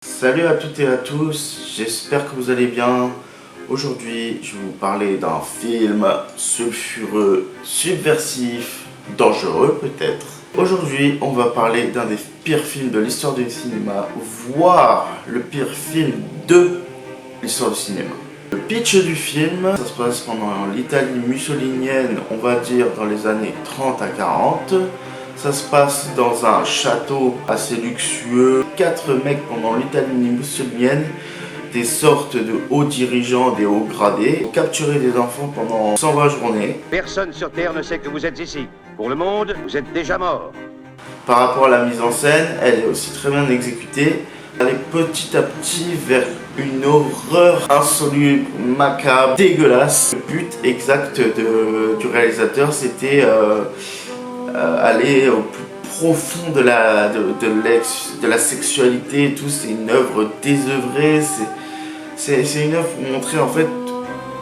Salut à toutes et à tous, j'espère que vous allez bien. Aujourd'hui, je vais vous parler d'un film sulfureux, subversif, dangereux peut-être. Aujourd'hui, on va parler d'un des pires films de l'histoire du cinéma, voire le pire film de l'histoire du cinéma. Le pitch du film, ça se passe pendant l'Italie mussolinienne, on va dire dans les années 30 à 40. Ça se passe dans un château assez luxueux. 4 mecs pendant l'Italie mussolinienne, des sortes de hauts dirigeants, des hauts gradés, ont capturé des enfants pendant 120 journées. Personne sur Terre ne sait que vous êtes ici. Pour le monde, vous êtes déjà mort. Par rapport à la mise en scène, elle est aussi très bien exécutée. Elle est petit à petit vers une horreur insoluble, macabre, dégueulasse. Le but exact du réalisateur, c'était aller au plus profond de la sexualité et tout. C'est une œuvre désœuvrée, c'est une œuvre pour montrer en fait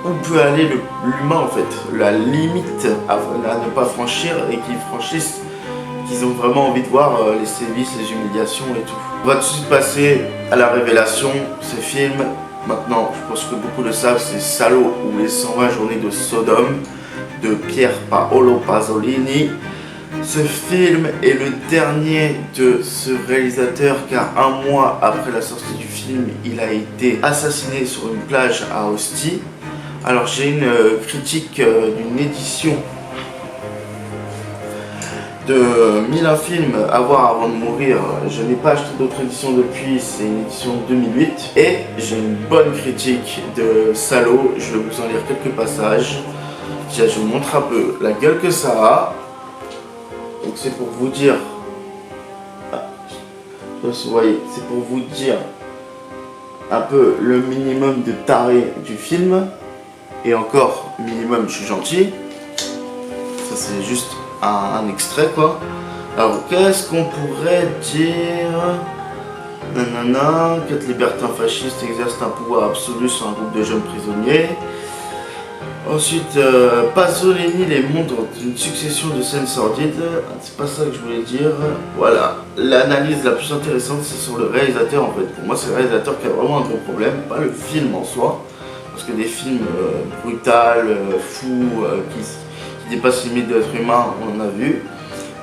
où peut aller l'humain en fait, la limite à ne pas franchir et qu'ils franchissent, qu'ils ont vraiment envie de voir les sévices, les humiliations et tout. On va tout de suite passer à la révélation. Ce film, maintenant je pense que beaucoup le savent, c'est Salo ou les 120 journées de Sodome de Pier Paolo Pasolini. Ce film est le dernier de ce réalisateur car un mois après la sortie du film, il a été assassiné sur une plage à Ostie. Alors j'ai une critique d'une édition de 1001 films à voir avant de mourir. Je n'ai pas acheté d'autres éditions depuis, c'est une édition de 2008. Et j'ai une bonne critique de Salo, je vais vous en lire quelques passages. Déjà je vous montre un peu la gueule que ça a. Donc c'est pour vous dire, vous voyez, c'est pour vous dire un peu le minimum de taré du film. Et encore, minimum, je suis gentil. Ça c'est juste un extrait quoi. Alors qu'est-ce qu'on pourrait dire? Nanana, 4 libertins fascistes exercent un pouvoir absolu sur un groupe de jeunes prisonniers. Ensuite, Pasolini les montre dans une succession de scènes sordides. C'est pas ça que je voulais dire. Voilà. L'analyse la plus intéressante, c'est sur le réalisateur en fait. Pour moi, c'est le réalisateur qui a vraiment un gros problème, pas le film en soi. Parce que des films brutals, fous, qui dépassent les limites de l'être humain, on en a vu.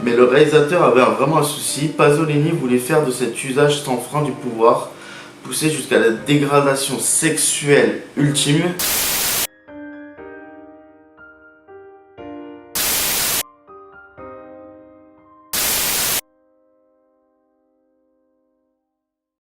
Mais le réalisateur avait vraiment un souci. Pasolini voulait faire de cet usage sans frein du pouvoir, poussé jusqu'à la dégradation sexuelle ultime.